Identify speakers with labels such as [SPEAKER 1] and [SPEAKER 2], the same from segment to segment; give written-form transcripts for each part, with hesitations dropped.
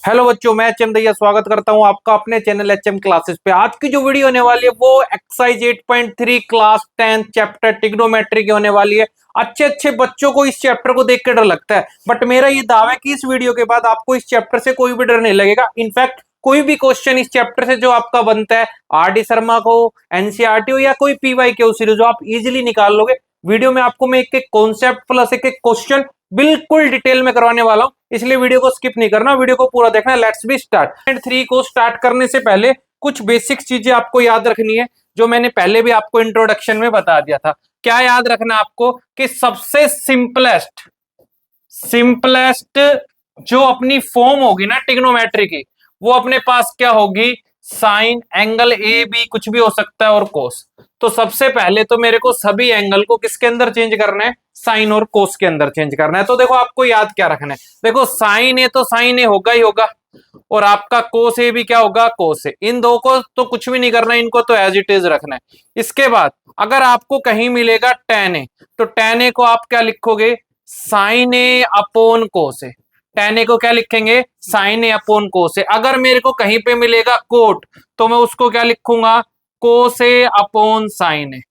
[SPEAKER 1] Hello बच्चों, मैं HM दैया स्वागत करता हूं आपका अपने चैनल एचएम क्लासेस पे। आज की जो वीडियो होने वाली है वो एक्सरसाइज 8.3 क्लास 10 चैप्टर ट्रिग्नोमेट्री की होने वाली है। अच्छे अच्छे बच्चों को इस चैप्टर को देख कर डर लगता है, बट मेरा ये दावा है कि इस वीडियो के बाद आपको इस चैप्टर से कोई भी डर नहीं लगेगा। इनफैक्ट कोई भी क्वेश्चन इस चैप्टर से जो आपका बनता है, आर डी शर्मा को, एनसीईआरटी हो या कोई पीवाई के सीरीज हो, आप इजिली निकाल लोगे। वीडियो में आपको मैं एक एक कॉन्सेप्ट प्लस एक एक क्वेश्चन बिल्कुल डिटेल में करवाने वाला हूं, इसलिए वीडियो को स्किप नहीं करना, वीडियो को पूरा देखना। Let's be start. 3 को स्टार्ट करने से पहले कुछ बेसिक चीजें आपको याद रखनी है, जो मैंने पहले भी आपको इंट्रोडक्शन में बता दिया था। क्या याद रखना आपको कि सबसे सिंपलेस्ट जो अपनी फॉर्म होगी ना ट्रिग्नोमेट्री की, वो अपने पास क्या होगी? साइन, एंगल ए बी कुछ भी हो सकता है, और कोस। तो सबसे पहले तो मेरे को सभी एंगल को किसके अंदर चेंज करना है? साइन और कोस के अंदर चेंज करना है। तो देखो आपको याद क्या रखना है, देखो साइन ए तो साइन ए होगा ही होगा, और आपका कोस ए भी क्या होगा? कोस ए। इन दो को तो कुछ भी नहीं करना है, इनको तो एज इट इज रखना है। इसके बाद अगर आपको कहीं मिलेगा टेन ए, तो टेन ए को आप क्या लिखोगे? Sign A upon cos A. Ten ए को क्या लिखेंगे? साइन ए अपॉन कोस ए। अगर मेरे को कहीं पे मिलेगा कोट, तो मैं उसको क्या लिखूंगा? कोस ए अपॉन साइन ए।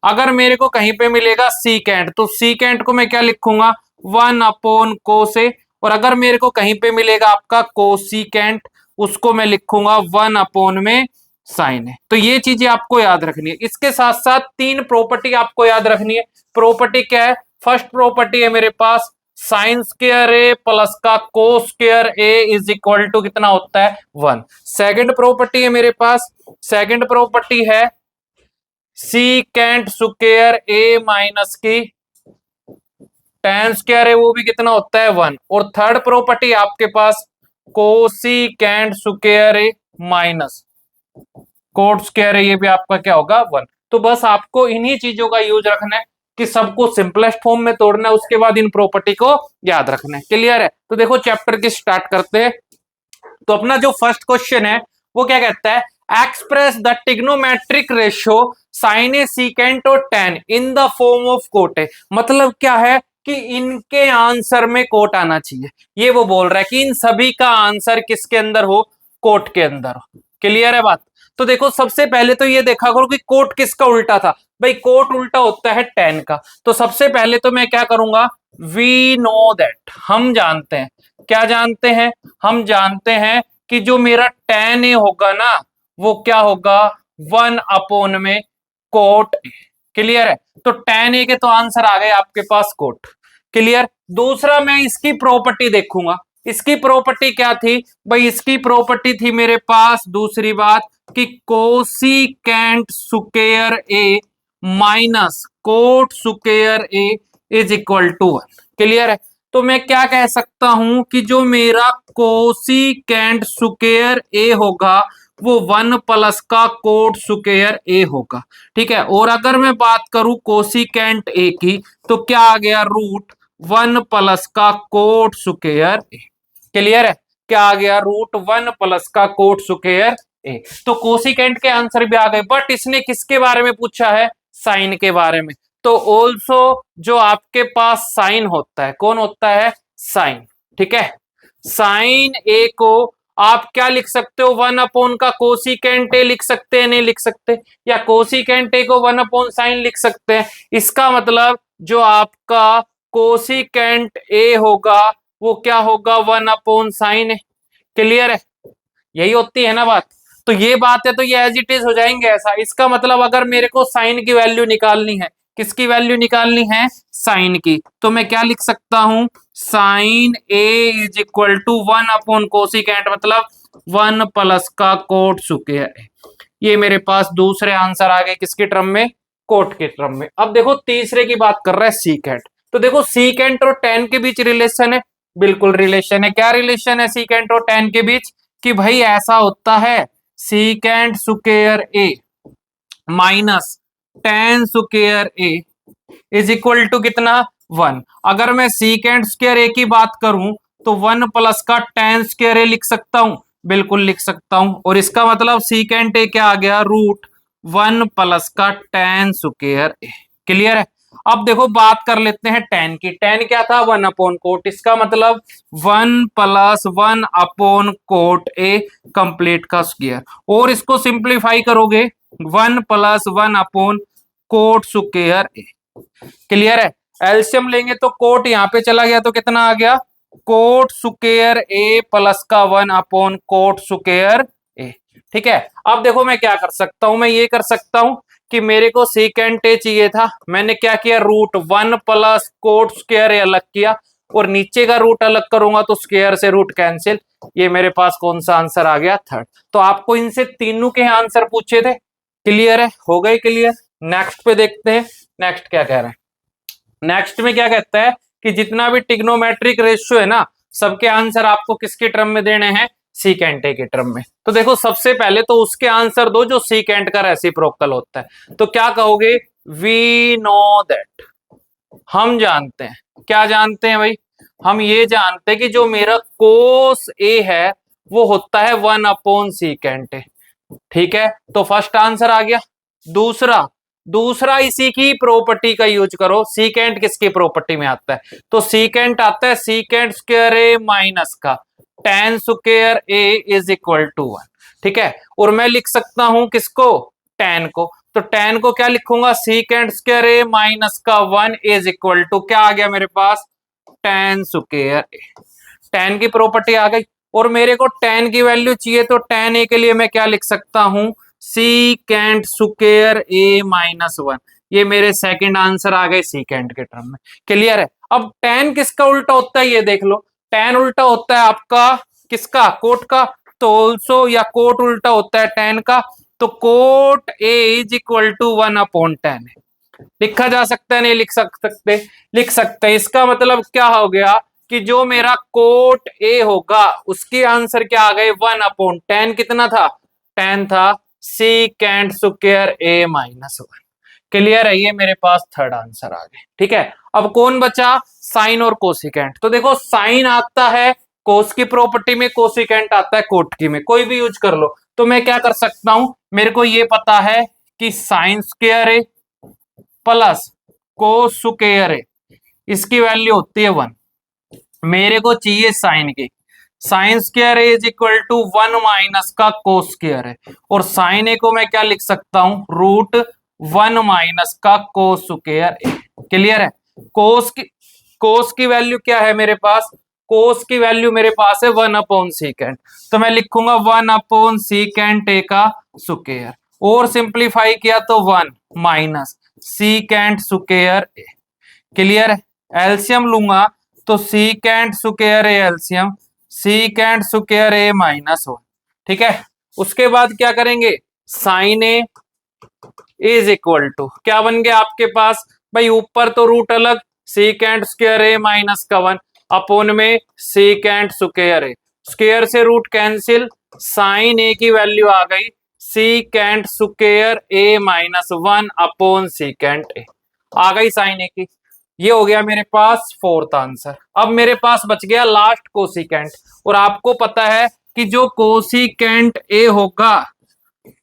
[SPEAKER 1] अगर मेरे को कहीं पे मिलेगा सीकेंट, तो सीकेंट को मैं क्या लिखूंगा? 1 अपॉन कोस ए। और अगर मेरे को कहीं पे मिलेगा आपका कोसिकेंट, उसको मैं लिखूंगा 1 अपॉन में साइन है। तो ये चीजें आपको याद रखनी है। इसके साथ साथ 3 प्रॉपर्टी आपको याद रखनी है। प्रॉपर्टी क्या है? फर्स्ट प्रॉपर्टी है मेरे पास साइन स्क्वायर ए प्लस का cos square A is equal to कितना होता है? 1। सेकंड प्रॉपर्टी है मेरे पास, सेकंड प्रॉपर्टी है सीकेंट स्क्वायर ए माइनस की टेन स्क्वायर है, वो भी कितना होता है? 1। और थर्ड प्रॉपर्टी आपके पास cosecant square A minus cot square है, ये भी आपका क्या होगा? 1। तो बस आपको इन्हीं चीजों का यूज रखना है कि सबको सिंपलेस्ट फॉर्म में तोड़ना है, उसके बाद इन प्रॉपर्टी को याद रखना है। क्लियर है? तो देखो चैप्टर की स्टार्ट करते हैं। तो अपना जो फर्स्ट क्वेश्चन है वो क्या कहता है? Express the trigonometric ratio sine A secant और tan in the form of cot है। मतलब क्या है कि इनके आंसर में कोट आना चाहिए। ये वो बोल रहा है कि इन सभी का आंसर किसके अंदर हो? कोट के अंदर हो। क्लियर है बात? तो देखो सबसे पहले तो ये देखा करो कि कोट किसका उल्टा था। भाई कोट उल्टा होता है टेन का। तो सबसे पहले तो मैं क्या करूंगा? वी नो दैट, हम जानते हैं। क्या जानते हैं? हम जानते हैं कि जो मेरा टेन ए होगा ना, वो क्या होगा? 1 अपॉन में कोट ए। क्लियर है? तो टेन ए के तो आंसर आ गए आपके पास कोट। क्लियर? दूसरा मैं इसकी प्रॉपर्टी देखूंगा। इसकी प्रॉपर्टी क्या थी भाई? इसकी प्रॉपर्टी थी मेरे पास दूसरी बात कि cosecant square A minus cot square A is equal to 1। Clear है? तो मैं क्या कह सकता हूं कि जो मेरा कोसिकेंट स्क्वायर ए होगा वो 1 प्लस का कोट स्क्वायर ए होगा। ठीक है? और अगर मैं बात करूं कोसिकेंट ए की, तो क्या आ गया? रूट 1 प्लस का कोट स्क्वायर ए। क्लियर है? क्या आ गया? रूट 1 प्लस का कोट स्क्वायर ए। तो कोसिकेंट के आंसर भी आ गए, बट इसने किसके बारे में पूछा है? साइन के बारे में। तो ऑल्सो जो आपके पास साइन होता है, कौन होता है? साइन। ठीक है? साइन ए को आप क्या लिख सकते हो? 1 अपॉन का कोसिकेंट ए लिख सकते हैं, नहीं लिख सकते? या कोसिकेंट ए को 1 अपॉन साइन लिख सकते हैं। इसका मतलब जो आपका कोसिकेंट ए होगा वो क्या होगा? 1 अपॉन साइन है। क्लियर है? यही होती है ना बात? तो ये बात है, तो ये एज इट इज हो जाएंगे ऐसा। इसका मतलब अगर मेरे को साइन की वैल्यू निकालनी है, किसकी वैल्यू निकालनी है? साइन की। तो मैं क्या लिख सकता हूं? Sine A is equal to 1 upon cosecant, मतलब 1 प्लस का कोट स्क्वायर है। ये मेरे पास दूसरे आंसर आ गए किसके टर्म में? कोट के टर्म में। अब देखो तीसरे की बात कर रहा है सीकेंट। तो देखो सीकेंट और टेन के बीच रिलेशन है, बिल्कुल रिलेशन है। क्या रिलेशन है सीकेंट और टेन के बीच? कि भाई ऐसा होता है secant square A minus tan square A is equal to कितना? 1। अगर मैं सीकेंट स्क्वायर ए की बात करूं तो 1 प्लस का टेन स्क्वायर ए लिख सकता हूं, बिल्कुल लिख सकता हूं। और इसका मतलब सीकेंट ए क्या आ गया? रूट 1 प्लस का टेन स्क्वायर ए। क्लियर है? अब देखो बात कर लेते हैं tan की। tan क्या था, 1/कोट, इसका मतलब 1+1/कोट A कंप्लीट का स्क्वायर। और इसको सिंप्लीफाई करोगे 1+1/कोट स्क्वायर A। क्लियर है। एलसीएम लेंगे तो कोट यहाँ पे चला गया तो कितना आ गया, कोट स्क्वायर A प्लस का 1/कोट स्क्वायर A। ठीक है। अब देखो मैं क्या कर सकता हूं, मैं ये कर सकता हूं कि मेरे को सेकेंड ए चाहिए था, मैंने क्या किया, रूट 1+कोट स्क्वायर ए अलग किया और नीचे का रूट अलग करूंगा तो स्क्वायर से रूट कैंसिल। ये मेरे पास कौन सा आंसर आ गया, थर्ड। तो आपको इनसे तीनों के आंसर पूछे थे। क्लियर है, हो गए क्लियर। नेक्स्ट पे देखते हैं, नेक्स्ट क्या कह रहे हैं। नेक्स्ट में क्या कहता है कि जितना भी टिग्नोमेट्रिक रेशियो है ना, सबके आंसर आपको किसके टर्म में देने हैं, सीकेंट ए के टर्म में। तो देखो सबसे पहले तो उसके आंसर दो जो सीकेंट का रेसिप्रोकल होता है। तो क्या कहोगे, वी नो दैट, हम जानते हैं। क्या जानते हैं भाई, हम ये जानते हैं कि जो मेरा कोस ए है वो होता है 1/सीकेंट ए। ठीक है, तो फर्स्ट आंसर आ गया। दूसरा, दूसरा इसी की प्रॉपर्टी का यूज करो। सीकेंट किसकी प्रॉपर्टी में आता है, तो सीकेंट आता है सीकेंट स्क्वायर ए माइनस का tan square A is equal to 1। ठीक है, और मैं लिख सकता हूं किसको, tan को। तो tan को क्या लिखूंगा, सीकेंट स्क्वायर ए माइनस का 1 इज इक्वल टू क्या आ गया मेरे पास, tan स्क्वायर ए। tan की प्रॉपर्टी आ गई। और मेरे को tan की वैल्यू चाहिए तो tan a के लिए मैं क्या लिख सकता हूं, सीकेंट स्क्वायर ए माइनस 1। ये मेरे सेकंड आंसर आ गए सीकेंट के टर्म में। क्लियर है। अब tan किसका उल्टा होता है ये देख लो, tan उल्टा होता है आपका किसका, कोट का। तो ऑल्सो या कोट उल्टा होता है tan का, तो cot a is equal to 1/tan लिखा जा सकता है, नहीं लिख सकते, लिख सकते हैं। इसका मतलब क्या हो गया कि जो मेरा कोट ए होगा उसके आंसर क्या आ गए, 1/tan कितना था, tan था secant square A minus 1। Clear है, ये मेरे पास थर्ड आंसर आ गए। ठीक है, अब कौन बचा, साइन और कोसिकेंट। तो देखो साइन आता है कोस की प्रॉपर्टी में, कोसिकेंट आता है कोट की में, कोई भी यूज कर लो। तो मैं क्या कर सकता हूं, मेरे को ये पता है कि sign square A plus cos square ए इसकी वैल्यू होती है 1। मेरे को चाहिए साइन की, sine square A is equal to 1 minus का कोस स्क्वायर है। और साइन ए को मैं क्या लिख सकता हूं, रूट 1 माइनस का कोस स्क्वायर ए। क्लियर है। कोस की वैल्यू क्या है मेरे पास, कोस की वैल्यू मेरे पास है 1/सीकेंट। तो मैं लिखूंगा 1/सीकेंट ए का स्क्वायर, और सिंप्लीफाई किया तो 1 minus secant square A. Clear है। एलसीएम लूंगा तो secant square A LCM secant square A minus 1। ठीक है, उसके बाद क्या करेंगे, sine A is equal to क्या बन गया आपके पास भाई, ऊपर तो रूट अलग सीकेंट स्क्वायर ए माइनस का 1 अपोन में सीकेंट स्क्वायर ए, स्क्वायर से रूट कैंसिल, साइन ए की वैल्यू आ गई secant square A minus 1 upon secant A, आ गई साइन ए की। ये हो गया मेरे पास फोर्थ आंसर। अब मेरे पास बच गया लास्ट कोसिकेंट, और आपको पता है कि जो कोसिकेंट ए होगा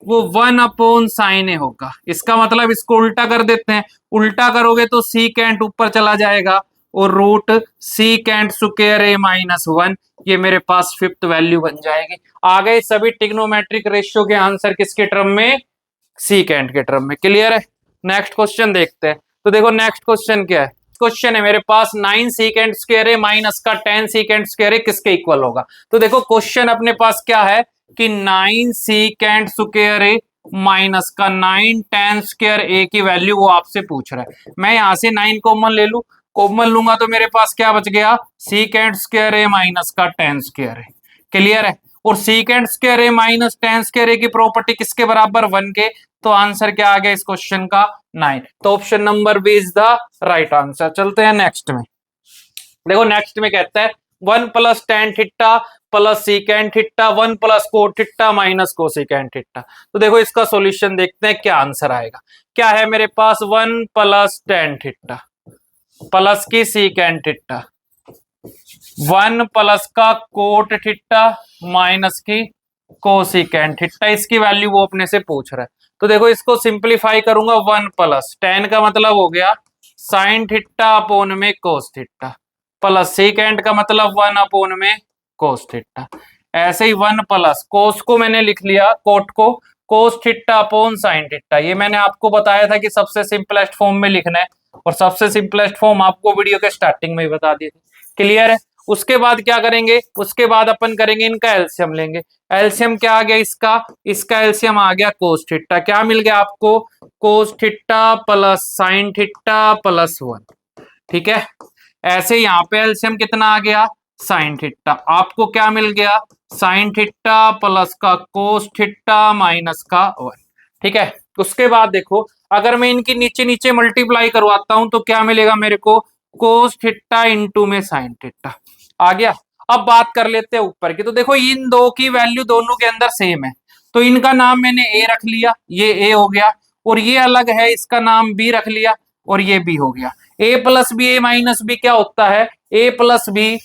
[SPEAKER 1] वो 1/साइन ए होगा। इसका मतलब इसको उल्टा कर देते हैं, उल्टा करोगे तो सीकेंट ऊपर चला जाएगा और root secant square A minus 1, ये मेरे पास फिफ्थ वैल्यू बन जाएगी। आ गए सभी टिग्नोमेट्रिक रेशियो के आंसर किसके टर्म में, सीकेंट के टर्म में। क्लियर है। नेक्स्ट क्वेश्चन देखते हैं। तो देखो नेक्स्ट क्वेश्चन क्या है, क्वेश्चन है मेरे पास 9 सीकेंट स्क्वायर ए माइनस का 10 सीकेंट स्क्वायर ए किसके इक्वल होगा। तो देखो क्वेश्चन अपने पास क्या है कि 9 सीकेंट स्क्वायर ए माइनस का 9 tan स्क्वायर ए की वैल्यू वो आपसे पूछ रहा है। मैं यहां से 9 कॉमन ले लू, कॉमन लूंगा तो मेरे पास क्या बच गया, सीकेंट स्क्वायर ए माइनस का tan स्क्वायर ए। क्लियर है। और secant square A minus tan square ए की प्रॉपर्टी किसके बराबर, 1 के। तो आंसर क्या आ गया इस क्वेश्चन का, 9। तो option number B is the right answer. चलते हैं नेक्स्ट में। देखो नेक्स्ट में कहता है 1+tan theta plus secant theta 1+कोट थीटा माइनस कोसिकेंट थीटा। तो देखो इसका सॉल्यूशन देखते हैं क्या आंसर आएगा। क्या है मेरे पास, 1+tan थीटा प्लस की सीकेंट थीटा 1 प्लस का कोट थीटा माइनस की कोसिकेंट थीटा, इसकी वैल्यू वो अपने से पूछ रहा है। तो देखो इसको सिंप्लीफाई करूंगा, 1+ tan का मतलब हो गया साइन थीटा अपोन में कोस थीटा प्लस सेकेंड का मतलब 1 अपोन में कोस थीटा। ऐसे ही 1 प्लस कोस को मैंने लिख लिया, कोट को कोस थीटा अपोन साइन थीटा। ये मैंने आपको बताया था कि सबसे सिंपलेस्ट फॉर्म में लिखना है, और सबसे सिंपलेस्ट फॉर्म आपको वीडियो के स्टार्टिंग में ही बता दी थी। क्लियर है? उसके बाद क्या करेंगे, उसके बाद अपन करेंगे इनका एलसीएम लेंगे। एलसीएम क्या आ गया इसका, इसका एलसीएम आ गया कोस थीटा। क्या मिल गया आपको, cos theta plus sign theta plus 1। ठीक है, ऐसे यहाँ पे एलसीएम कितना आ गया, साइन थीटा। आपको क्या मिल गया, साइन थीटा प्लस का कोस थीटा माइनस का 1। ठीक है, उसके बाद देखो अगर मैं इनकी नीचे नीचे मल्टीप्लाई करवाता हूं तो क्या मिलेगा मेरे को, कोस थीटा इंटू में साइन थीटा आ गया। अब बात कर लेते हैं ऊपर की। तो देखो इन दो की वैल्यू दोनों के अंदर सेम है, तो इनका नाम मैंने ए रख लिया, ये ए हो गया, और ये अलग है, इसका नाम बी रख लिया, और ये बी हो गया। ए प्लस बी ए माइनस बी क्या होता है, ए प्लस बी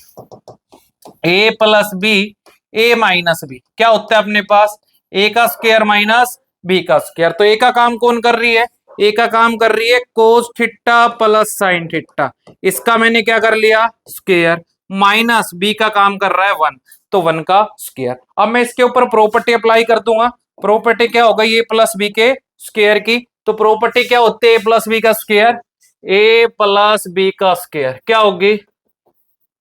[SPEAKER 1] ए माइनस बी क्या होता है अपने पास, ए का स्क्वायर माइनस बी का स्क्वायर। तो ए का काम कौन कर रही है, ए का काम कर रही है cos theta plus sign theta. इसका मैंने क्या कर लिया, स्क्वायर, माइनस बी का काम कर रहा है 1, तो 1 का स्क्वायर। अब मैं इसके ऊपर प्रॉपर्टी अप्लाई कर दूंगा। प्रॉपर्टी क्या होगा, ए प्लस बी के स्क्वायर की। तो प्रॉपर्टी क्या होती है, ए प्लस बी का स्क्वायर, ए प्लस बी का स्क्वायर क्या होगी,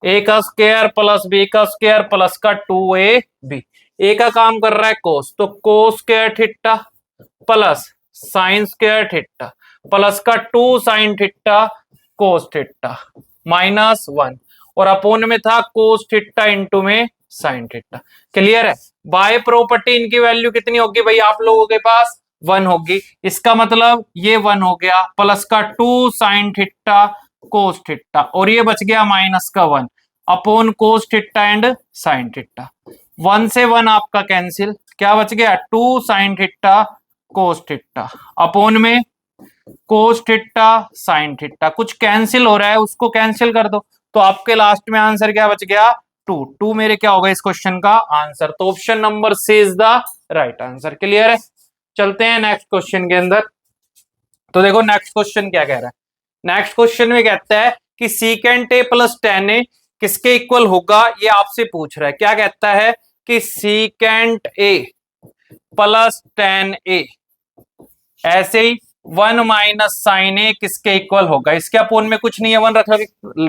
[SPEAKER 1] ए का स्क्वायर प्लस बी का स्क्वायर प्लस का 2ab। ए का काम कर रहा है कोस, तो कोस square theta plus sign square theta plus का 2 sine theta cos theta minus 1, और अपोन में था कोस थीटा इंटू में साइन थीटा। क्लियर है? बाय प्रॉपर्टी इनकी वैल्यू कितनी होगी भाई आप लोगों के पास, 1 होगी। इसका मतलब ये 1 हो गया, प्लस का 2 साइन थीटा कोस थीटा, और ये बच गया माइनस का 1 upon cos theta and sign theta. 1 से 1 आपका कैंसिल, क्या बच गया, 2 sine theta cos theta upon में कोस थीटा साइन थीटा। कुछ कैंसिल हो रहा है उसको कैंसिल कर दो, तो आपके लास्ट में आंसर क्या बच गया, 2 मेरे क्या होगा इस क्वेश्चन का आंसर। तो option number C is the right answer. Clear है? चलते हैं नेक्स्ट क्वेश्चन के अंदर। तो देखो नेक्स्ट क्वेश्चन क्या कह रहा है, नेक्स्ट क्वेश्चन में कहता है कि सीकेंट ए प्लस टेन ए किसके इक्वल होगा, ये आपसे पूछ रहा है। क्या कहता है कि सीकेंट ए प्लस टेन ए, ऐसे ही 1 माइनस साइन ए किसके इक्वल होगा। इसके अपोन में कुछ नहीं है, 1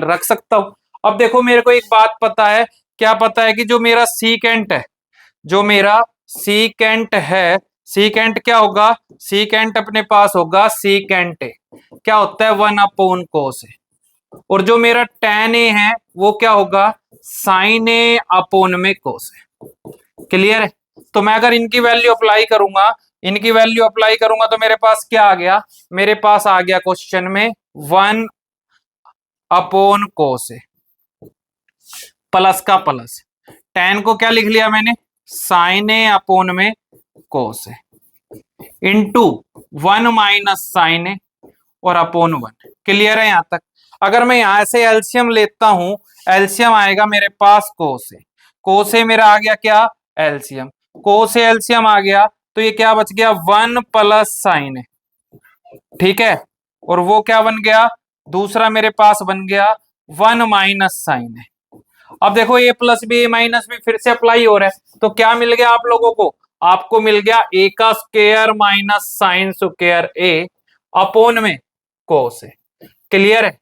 [SPEAKER 1] रख सकता हूं। अब देखो मेरे को एक बात पता है, क्या पता है कि जो मेरा सीकेंट है, जो मेरा सीकेंट है, सीकेंट क्या होगा, सीकेंट अपने पास होगा सीकेंट ए क्या होता है 1 अपोन कोस ए, और जो मेरा टेन ए है वो क्या होगा साइन ए अपोन में कोस ए। क्लियर है? तो मैं अगर इनकी वैल्यू अप्लाई करूंगा, इनकी वैल्यू अप्लाई करूंगा तो मेरे पास क्या आ गया, मेरे पास आ गया क्वेश्चन में 1 अपोन कोस ए प्लस का प्लस, टेन को क्या लिख लिया मैंने, साइन ए अपोन में कोस ए इंटू 1 माइनस साइन ए और अपोन 1। क्लियर है यहां तक? अगर मैं यहां से एलसीएम लेता हूं, एलसीएम आएगा मेरे पास कोस ए, कोस ए मेरा आ गया क्या एलसीएम, कोस ए एलसीएम आ गया, तो ये क्या बच गया 1 प्लस साइन ए। ठीक है, और वो क्या बन गया, दूसरा मेरे पास बन गया 1 माइनस साइन ए। अब देखो ए प्लस बी ए माइनस बी फिर से अप्लाई हो रहा है, तो क्या मिल गया आप लोगों को, आपको मिल गया ए का स्क्वायर माइनस साइन स्क्वायर ए अपोन में कोस ए। क्लियर है?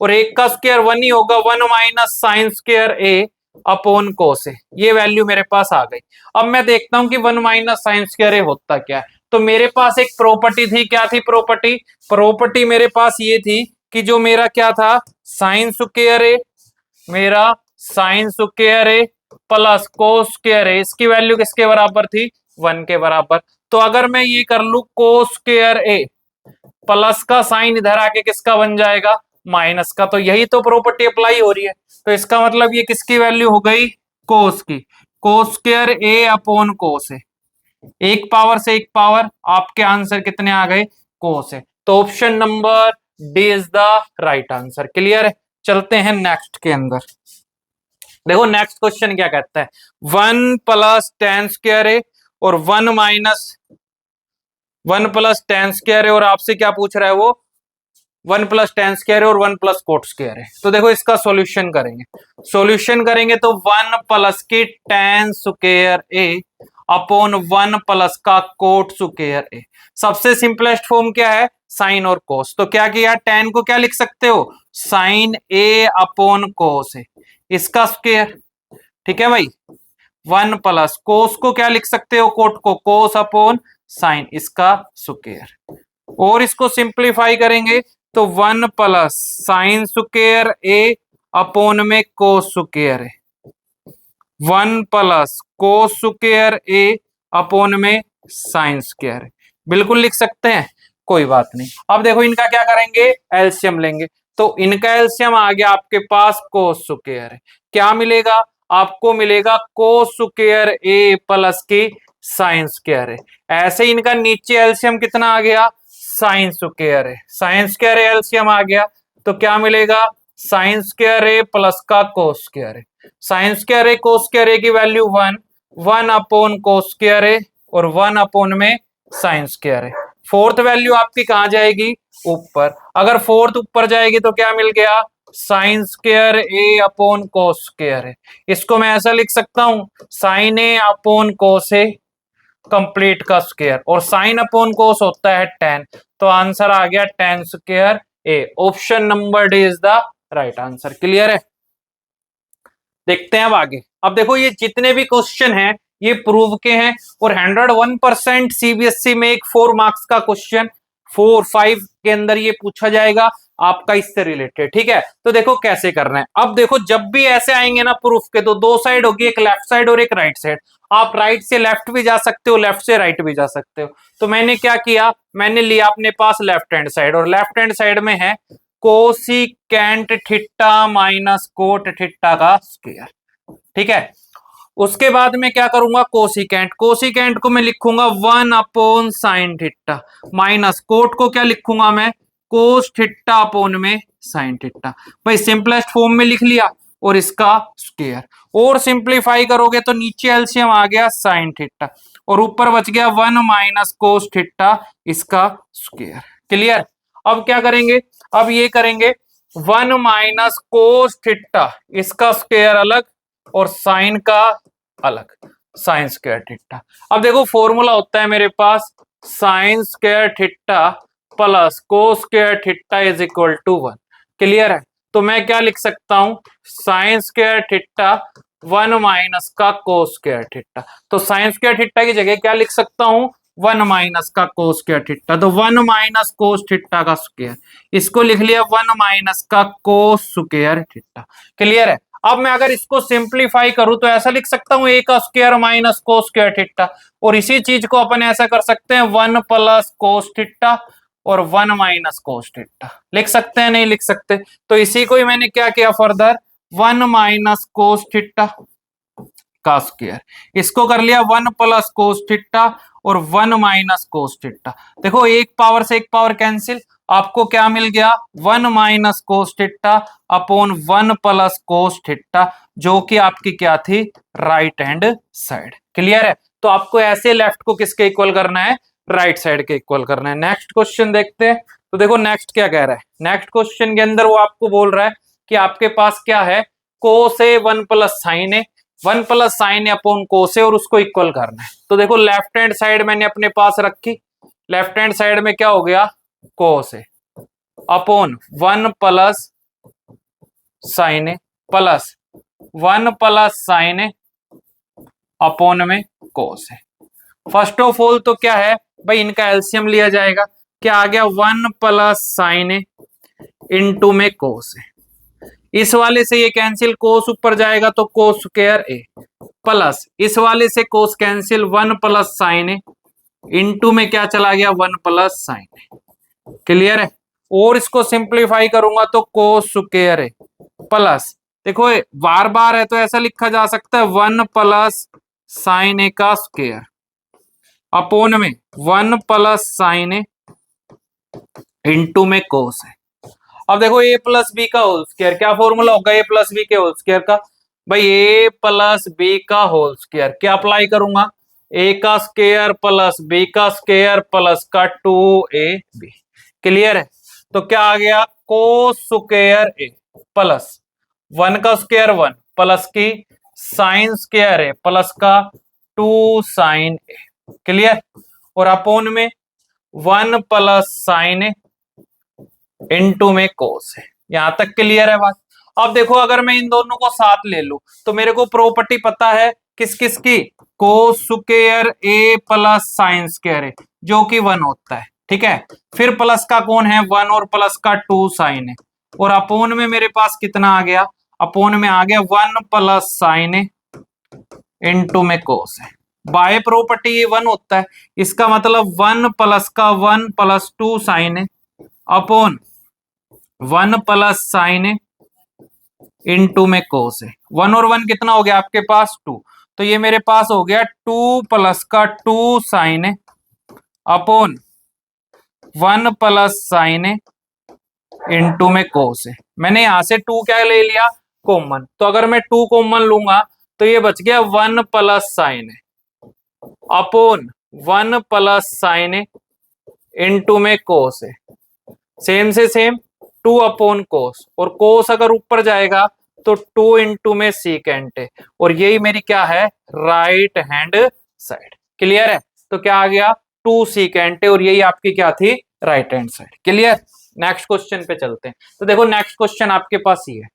[SPEAKER 1] और एक का स्क्वायर 1 ही होगा, 1 माइनस साइन स्क्वायर ए अपोन कोस ए। ये वैल्यू मेरे पास आ गई। अब मैं देखता हूं कि 1 माइनस साइन स्क्वायर ए होता क्या है। तो मेरे पास एक प्रॉपर्टी थी, क्या थी प्रॉपर्टी, प्रॉपर्टी मेरे पास ये थी कि जो मेरा क्या था साइन स्क्वायर ए, मेरा sign square A plus cos square ए, इसकी वैल्यू किसके बराबर थी 1 के बराबर। तो अगर मैं ये कर लू कोस स्क्वायर ए प्लस का साइन इधर आके किसका बन जाएगा माइनस का, तो यही तो प्रॉपर्टी अप्लाई हो रही है। तो इसका मतलब ये किसकी वैल्यू हो गई कोस की, कोस स्क्वायर ए अपॉन कोस ए, एक पावर से एक पावर, आपके आंसर कितने आ गए कोस है। तो option number D is the right answer. Clear है? चलते हैं नेक्स्ट के अंदर। देखो नेक्स्ट क्वेश्चन क्या कहता है, 1 प्लस टेन स्क्वायर है और 1 माइनस 1 प्लस टेन स्क्वायर है, और आपसे क्या पूछ रहा है वो 1 प्लस टेन स्क्वायर और 1 प्लस कोट स्क्वायर है। तो देखो इसका सॉल्यूशन करेंगे तो 1 प्लस की टेन स्क्वायर ए अपॉन 1 प्लस का कोट स्क्वायर ए। सबसे सिंपलेस्ट फॉर्म क्या है, साइन और कोस। तो क्या किया, टेन को क्या लिख सकते हो, साइन ए अपॉन कोस ए, इसका स्क्वायर। ठीक है भाई, 1 प्लस कोस को क्या लिख सकते हो, कोट को कोस अपॉन साइन, इसका स्क्वायर। और इसको सिंप्लीफाई करेंगे तो 1 प्लस साइन स्क्वायर ए अपॉन में कोस स्क्वायर है, 1 प्लस कोस स्क्वायर ए अपॉन में साइन स्क्वायर है। बिल्कुल लिख सकते हैं, कोई बात नहीं। अब देखो इनका क्या करेंगे, एलसीएम लेंगे। तो इनका एलसीएम आ गया आपके पास कोस स्क्वायर है, क्या मिलेगा आपको, मिलेगा कोस स्क्वायर ए प्लस की साइन स्क्वायर है। ऐसे इनका नीचे एलसीएम कितना आ गया, साइन स्क्वायर है, साइन स्क्वायर एलसीएम आ गया तो क्या मिलेगा, साइन स्क्वायर ए प्लस का कोस स्क्वायर है। साइन स्क्वायर ए कोस स्क्वायर ए की वैल्यू 1, 1 अपॉन कोस स्क्वायर ए और 1 अपॉन में साइन स्क्वायर है। फोर्थ वैल्यू आपकी कहां जाएगी, ऊपर। अगर फोर्थ ऊपर जाएगी तो क्या मिल गया, साइन स्क्वायर ए अपॉन कोस स्क्वायर है। इसको मैं ऐसा लिख सकता हूं, sine A upon cos A complete का स्क्वायर, और साइन अपॉन कोस होता है टेन। तो आंसर आ गया ten square A. Option number D is the right answer. Clear है, देखते हैं अब आगे। अब देखो ये जितने भी क्वेश्चन हैं ये प्रूव के हैं, और 101% सीबीएसई में एक 4 मार्क्स का क्वेश्चन 4-5 के अंदर ये पूछा जाएगा आपका इससे रिलेटेड। ठीक है, तो देखो कैसे करना है। अब देखो जब भी ऐसे आएंगे ना प्रूफ के, तो दो साइड होगी, एक लेफ्ट साइड और एक राइट साइड। आप राइट से लेफ्ट भी जा सकते हो, लेफ्ट से राइट भी जा सकते हो। तो मैंने क्या किया, मैंने लिया अपने पास लेफ्ट हैंड साइड, और लेफ्ट हैंड साइड में है cosecant theta minus cot theta का स्क्वायर। ठीक है, उसके बाद में क्या करूंगा, कोसिकेंट, कोसिकेंट को मैं लिखूंगा 1 upon sine theta, minus cot को क्या लिखूंगा मैं, कोस थीटा अपॉन में साइन थीटा। भाई सिंपलेस्ट फॉर्म में लिख लिया, और इसका स्क्वायर। और सिंप्लीफाई करोगे तो नीचे एलसीएम आ गया साइन थीटा, और ऊपर बच गया 1 माइनस कोस थीटा, इसका स्क्वायर। क्लियर। अब क्या करेंगे, अब ये करेंगे 1 माइनस कोस थीटा, इसका स्क्वायर अलग और साइन का अलग, साइन स्क्वायर थीटा। अब देखो फॉर्मूला होता है मेरे पास, sine square theta plus cos square theta is equal to 1। Clear है, तो मैं क्या लिख सकता हूं, साइन स्क्वायर थीटा 1 माइनस का कोस स्क्वायर थीटा। तो साइन स्क्वायर थीटा की जगह क्या लिख सकता हूं, 1 माइनस का कोस स्क्वायर थीटा। तो 1 माइनस कोस थीटा का स्क्वायर, इसको लिख लिया 1 माइनस का कोस स्क्वायर थीटा। क्लियर है। अब मैं अगर इसको सिंप्लीफाई करूं तो ऐसा लिख सकता हूं, ए का square minus cos square theta. और इसी चीज को अपन ऐसा कर सकते हैं, 1 प्लस कोस थीटा और 1 माइनस कोस थीटा लिख सकते हैं, नहीं लिख सकते। तो इसी को ही मैंने क्या किया फर्दर, 1 माइनस कोस थीटा का स्क्वायर, इसको कर लिया 1 प्लस कोस थीटा और 1 माइनस कोस थीटा। देखो एक पावर से एक पावर कैंसिल, आपको क्या मिल गया, 1 minus cos theta upon 1 plus cos theta, जो कि आपकी क्या थी, राइट हैंड साइड। क्लियर है, तो आपको ऐसे लेफ्ट को किसके इक्वल करना है, राइट साइड के इक्वल करना है। नेक्स्ट क्वेश्चन देखते हैं। तो देखो नेक्स्ट क्या कह रहा है, नेक्स्ट क्वेश्चन के अंदर वो आपको बोल रहा है कि आपके पास क्या है, cos A 1 plus sine A, 1 plus sine upon cos A, और उसको इक्वल करना है। तो देखो लेफ्ट हैंड साइड मैंने अपने पास रखी, लेफ्ट हैंड साइड में क्या हो गया, कोस A upon 1 plus sine A plus 1 plus sine A upon में कोस ए। फर्स्ट ऑफ ऑल तो क्या है भाई, इनका एलसीएम लिया जाएगा, क्या आ गया, 1 प्लस साइन ए इंटू में कोस ए। इस वाले से ये कैंसिल, कोस ऊपर जाएगा तो कोस स्क्वायर ए, प्लस इस वाले से कोस कैंसिल, 1 प्लस साइन ए इंटू में क्या चला गया, 1 प्लस साइन ए। क्लियर है। और इसको सिंप्लीफाई करूंगा तो कोस स्क्वायर ए प्लस, देखो बार बार है तो ऐसा लिखा जा सकता है 1 प्लस साइन ए का स्क्वायर अपोन में 1 प्लस साइन ए इंटू में कोस है। अब देखो ए प्लस बी का होल स्क्वायर, क्या फॉर्मूला होगा ए प्लस बी के होल स्क्वायर का, भाई ए प्लस बी का होल स्क्वायर, क्या अप्लाई करूंगा, ए का स्क्वायर प्लस बी का स्क्वायर प्लस का 2ab। क्लियर है। तो क्या आ गया, कोस स्क्वायर ए प्लस 1 का स्क्वायर 1 प्लस की साइन स्क्वायर ए प्लस का 2 साइन ए। क्लियर। और अपोन में 1 प्लस साइन ए इनटू में कोस है। यहां तक क्लियर है बात। अब देखो अगर मैं इन दोनों को साथ ले लूं तो मेरे को प्रॉपर्टी पता है किस किस की, कोस square A plus sign square ए जो कि 1 होता है। ठीक है, फिर प्लस का कौन है 1 और प्लस का 2 साइन है। और अपोन में मेरे पास कितना आ गया, अपोन में आ गया 1 प्लस साइन ए इनटू में कोस है। बाय प्रॉपर्टी ये 1 होता है, इसका मतलब 1 प्लस का 1 प्लस 2 साइन है अपॉन 1 प्लस साइन है इनटू में कोस है। 1 और 1 कितना हो गया आपके पास 2, तो ये मेरे पास हो गया 2 प्लस का 2 साइन है अपॉन 1 प्लस साइन है इनटू में कोस है। मैंने यहां से 2 क्या ले लिया कॉमन, तो अगर मैं 2 कॉमन लूंगा तो ये बच गया 1 प्लस साइन है अपॉन 1 प्लस साइन है इनटू में कोस है। सेम से सेम 2 अपॉन कोस, और कोस अगर ऊपर जाएगा तो 2 इंटू में सीकेंट है, और यही मेरी क्या है राइट हैंड साइड। क्लियर है, तो क्या आ गया 2 सीकेंट है, और यही आपकी क्या थी right hand side. Clear. Next question पे चलते हैं। तो देखो नेक्स्ट क्वेश्चन आपके पास ये है।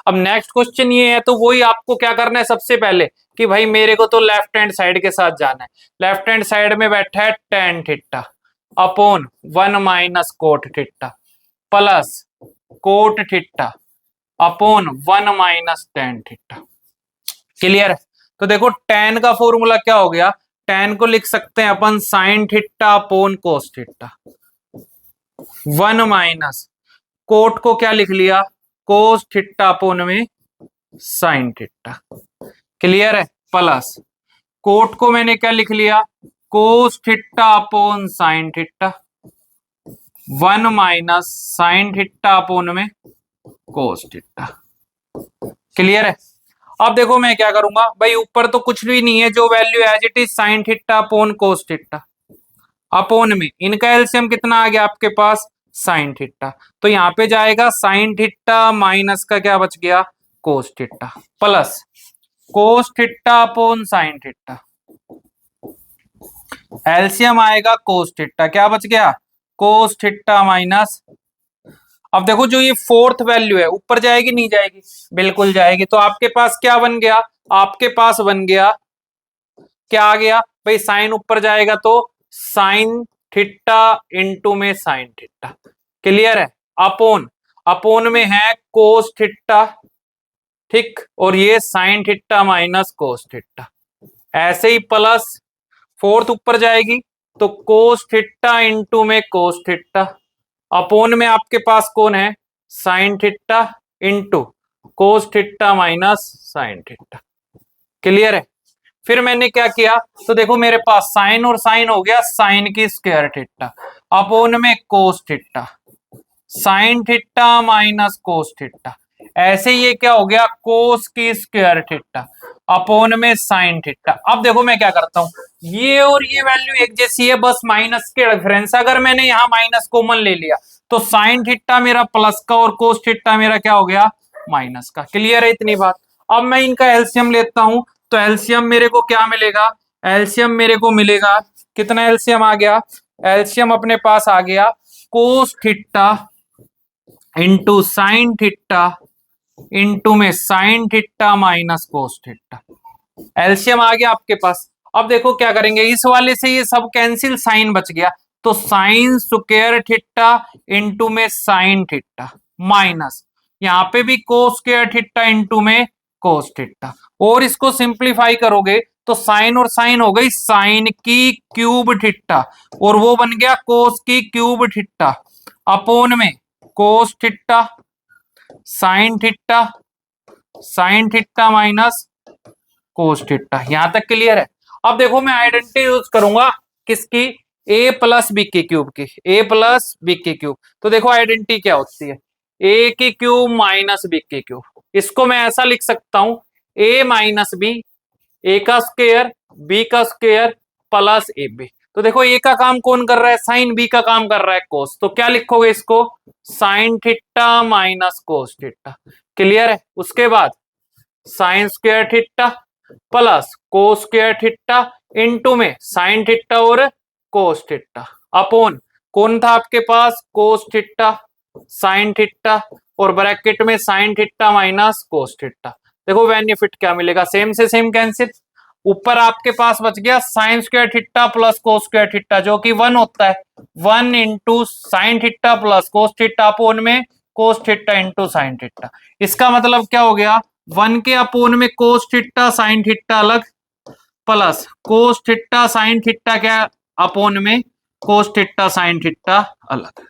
[SPEAKER 1] अब नेक्स्ट क्वेश्चन ये है, तो वही आपको क्या करना है सबसे पहले कि भाई मेरे को तो लेफ्ट हैंड साइड के साथ जाना है। लेफ्ट हैंड साइड में बैठा है tan theta upon 1 minus cot theta plus cot theta upon 1 minus tan theta. Clear है। तो देखो टेन का फॉर्मूला क्या हो गया, टेन को लिख सकते हैं अपन sine theta upon cos theta, 1 minus cot को क्या लिख लिया कोस थीटा अपॉन में साइन थीटा। क्लियर है, प्लस कोट को मैंने क्या लिख लिया cos theta upon sine theta, 1 minus sine theta upon में कोस थीटा। क्लियर है। अब देखो मैं क्या करूंगा भाई, ऊपर तो कुछ भी नहीं है, जो value as it is sine theta upon cos theta upon में इनका एलसीएम कितना आ गया आपके पास साइन थीटा, तो यहाँ पे जाएगा साइन थीटा माइनस का क्या बच गया cos theta plus cos theta upon sine theta, LCM आएगा कोस थीटा, क्या बच गया कोस थीटा माइनस। अब देखो जो ये फोर्थ वैल्यू है ऊपर जाएगी नहीं जाएगी, बिल्कुल जाएगी, तो आपके पास क्या बन गया, आपके पास बन गया क्या आ गया भाई साइन ऊपर जाएगा तो साइन थीटा इंटू में साइन थीटा। क्लियर है। अपॉन अपॉन में है कोस थीटा, ठीक, और ये sign theta minus cos theta, ऐसे ही प्लस फोर्थ ऊपर जाएगी तो कोस थीटा इंटू में कोस थीटा अपॉन में आपके पास कौन है sign theta into cos theta minus sine theta. Clear है। फिर मैंने क्या किया, तो देखो मेरे पास साइन और साइन हो गया साइन की स्क्वायर थीटा अपॉन में cos theta, sine theta minus cos theta, ऐसे ये क्या हो गया कोस की स्क्वायर थीटा अपॉन में साइन थीटा। अब देखो मैं क्या करता हूं, ये और ये वैल्यू एक जैसी है, बस माइनस के डिफरेंस, अगर मैंने यहाँ माइनस कॉमन ले लिया तो साइन थीटा मेरा प्लस का और कोस थीटा मेरा क्या हो गया माइनस का। क्लियर है इतनी बात। अब मैं इनका एलसीएम लेता हूं, तो एलसीएम मेरे को क्या मिलेगा, एलसीएम मेरे को मिलेगा कितना, एलसीएम आ गया, एलसीएम अपने पास आ गया cos theta into sine theta into में sine theta minus cos theta, LCM आ गया आपके पास। अब देखो क्या करेंगे, इस वाले से ये सब कैंसिल, साइन बच गया, तो साइन स्क्वायर थीटा इंटू में साइन थीटा माइनस यहाँ पे भी कोस स्क्वायर थीटा इंटू में कोस थीटा, और इसको सिंप्लीफाई करोगे तो साइन और साइन हो गई साइन की क्यूब थीटा, और वो बन गया कोस की क्यूब थीटा अपॉन में cos theta sine theta minus cos theta. यहां तक क्लियर है। अब देखो मैं आइडेंटिटी यूज करूंगा किसकी, ए प्लस बी के क्यूब की, ए प्लस बी के क्यूब। तो देखो आइडेंटिटी क्या होती है, ए की क्यूब माइनस बी के क्यूब, इसको मैं ऐसा लिख सकता हूं ए माइनस बी, ए का स्क्वायर बी का स्क्वायर प्लस ए बी। तो देखो ए का काम कौन कर रहा है, साइन, बी का काम कर रहा है कोस, तो क्या लिखोगे इसको, sign theta minus cos theta. Clear है। उसके बाद sign square theta plus cos square theta into में साइन थीटा और कोस थीटा अपॉन कौन था आपके पास, कोस थीटा साइन थीटा और ब्रैकेट में sine theta minus cos theta. देखो बेनिफिट क्या मिलेगा, सेम से सेम कैंसिल, ऊपर आपके पास बच गया sine square theta plus cos square theta जो कि 1 होता है, 1 into sine theta plus cos theta upon में cos theta into sine theta. इसका मतलब क्या हो गया, 1 के अपोन में कोस थीटा साइन थीटा अलग plus cos theta sine theta क्या अपोन में कोस थीटा साइन थीटा अलग,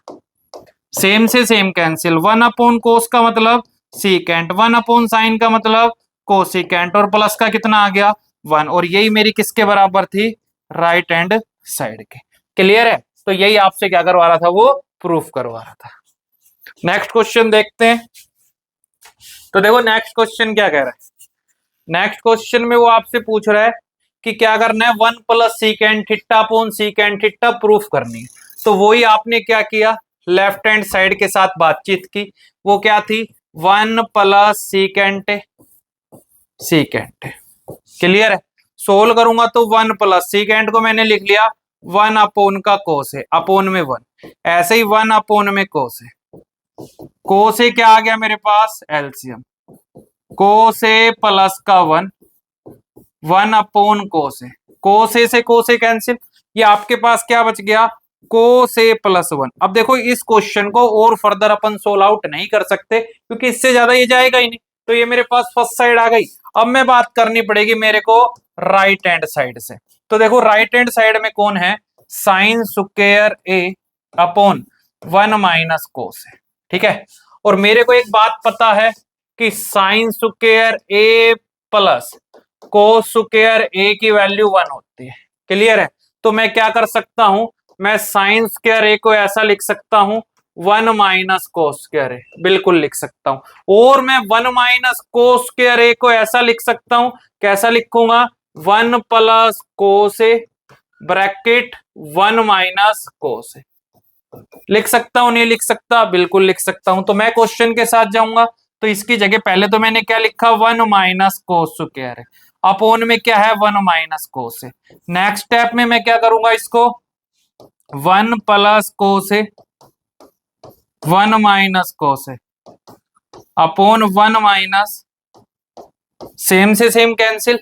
[SPEAKER 1] सेम से सेम कैंसिल, 1 अपोन कोस का मतलब सीकेंट, 1 अपोन साइन का मतलब कोसिकेंट और प्लस का कितना आ गया 1, और यही मेरी किसके बराबर थी, राइट हैंड साइड के। क्लियर है। तो यही आपसे क्या करवा रहा था, वो प्रूफ करवा रहा था। नेक्स्ट क्वेश्चन देखते हैं। तो देखो नेक्स्ट क्वेश्चन क्या कह रहा है, नेक्स्ट क्वेश्चन में वो आपसे पूछ रहा है कि क्या करना है, 1 plus secant theta upon secant theta proof करनी है। तो वही आपने क्या किया, लेफ्ट हैंड साइड के साथ बातचीत की, वो क्या थी 1 प्लस सीकेंट सीकेंट। क्लियर है। सोल्व करूंगा तो 1 प्लस सीकेंट को मैंने लिख लिया 1 अपोन का कोस है अपोन में 1, ऐसे ही 1 अपोन में कोस है, कोस ए क्या आ गया मेरे पास एलसीएम, कोस ए प्लस का 1 1 अपोन कोस ए, कोस ए से कोस ए कैंसिल, ये आपके पास क्या बच गया कोस ए प्लस 1। अब देखो इस क्वेश्चन को और फर्दर अपन सोल्व आउट नहीं कर सकते क्योंकि इससे ज्यादा ये जाएगा ही नहीं, तो ये मेरे पास फर्स्ट साइड आ गई। अब मैं बात करनी पड़ेगी मेरे को राइट हैंड साइड से। तो देखो राइट हैंड साइड में कौन है, साइन स्क्वायर ए अपॉन 1 माइनस कोस ए, ठीक है। और मेरे को एक बात पता है कि sign square A plus cos square ए की वैल्यू 1 होती है। क्लियर है। तो मैं क्या कर सकता हूं, मैं साइन स्क्वायर ए को ऐसा लिख सकता हूं 1 माइनस कोस स्क्वायर ए, बिल्कुल लिख सकता हूं। और मैं 1 माइनस कोस स्क्वायर ए को ऐसा लिख सकता हूं, कैसा लिखूंगा 1 plus cos A bracket 1 minus cos ए। लिख सकता हूं नहीं लिख सकता, बिल्कुल लिख सकता हूं। तो मैं क्वेश्चन के साथ जाऊंगा, तो इसकी जगह पहले तो मैंने क्या लिखा 1 माइनस कोस स्क्वायर है अपोन में क्या है 1 माइनस कोस है। नेक्स्ट स्टेप में मैं क्या करूंगा, इसको 1 प्लस कोस है 1 माइनस कोस है अपोन 1 माइनस, सेम से सेम कैंसिल,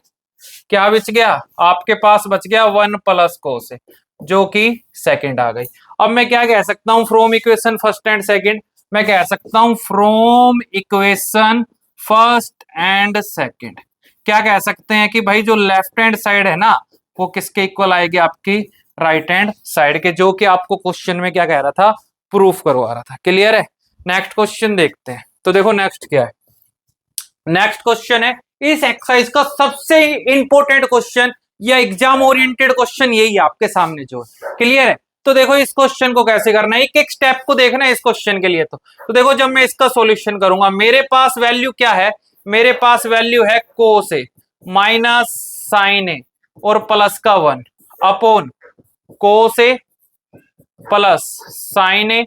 [SPEAKER 1] क्या बच गया आपके पास बच गया 1 प्लस कोस है जो कि सेकंड आ गई। अब मैं क्या कह सकता हूं from equation first and second, मैं कह सकता हूं from equation first and second क्या कह सकते हैं कि भाई जो लेफ्ट हैंड साइड है ना वो किसके इक्वल आएगी, आपकी राइट हैंड साइड के, जो कि आपको क्वेश्चन में क्या कह रहा था, प्रूफ करवा रहा था। क्लियर है। नेक्स्ट क्वेश्चन देखते हैं। तो देखो नेक्स्ट क्या है, नेक्स्ट क्वेश्चन है इस एक्सरसाइज का सबसे इंपॉर्टेंट क्वेश्चन या एग्जाम ओरिएंटेड क्वेश्चन यही है आपके सामने जो है। क्लियर है। तो देखो इस क्वेश्चन को कैसे करना है, एक एक स्टेप को देखना है इस क्वेश्चन के लिए। तो देखो जब मैं इसका सॉल्यूशन करूंगा मेरे पास वैल्यू क्या है, मेरे पास वैल्यू है कोस ए माइनस साइन ए और प्लस का 1 upon cos A plus sine A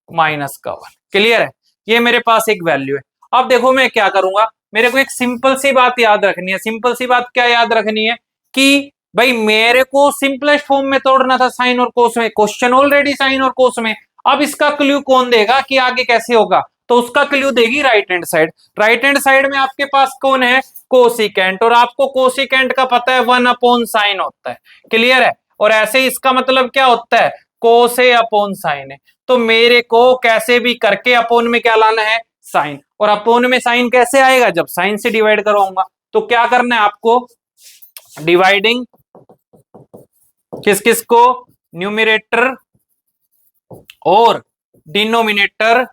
[SPEAKER 1] minus का 1। क्लियर है। ये मेरे पास एक वैल्यू है। अब देखो मैं क्या करूंगा, मेरे को एक सिंपल सी बात याद रखनी है। सिंपल सी बात क्या याद रखनी है कि भाई मेरे को सिंपलेस्ट फॉर्म में तोड़ना था साइन और कोस में, क्वेश्चन ऑलरेडी साइन और कोस में। अब इसका क्लू कौन देगा कि आगे कैसे होगा, तो उसका क्लू देगी right hand side. Right hand side में आपके पास कौन है कोसिकेंट, और आपको कोसिकेंट का पता है 1 अपॉन साइन होता है। क्लियर है। और ऐसे ही इसका मतलब क्या होता है कोस ए अपॉन साइन है। तो मेरे को कैसे भी करके अपोन में क्या लाना है साइन, और अपोन में साइन कैसे आएगा जब साइन से डिवाइड करवाऊंगा। तो क्या करना है आपको, डिवाइडिंग किस किस को, न्यूमरेटर और डिनोमिनेटर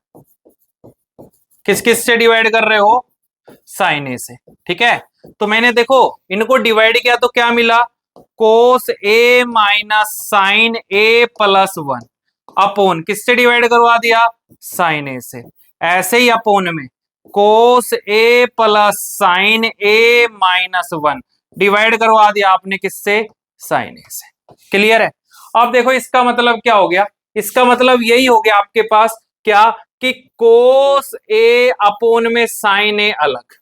[SPEAKER 1] किस किस से डिवाइड कर रहे हो, साइन ए से। ठीक है। तो मैंने देखो इनको डिवाइड किया तो क्या मिला, कोस A minus sine A plus 1 upon किससे डिवाइड करवा दिया, साइन ए से। ऐसे ही अपोन में कोस A plus sine A minus 1 divide करवा दिया आपने किससे, साइन ए से। क्लियर है। अब देखो इसका मतलब क्या हो गया, इसका मतलब यही हो गया आपके पास क्या, कि कोस ए अपोन में साइन ए अलग,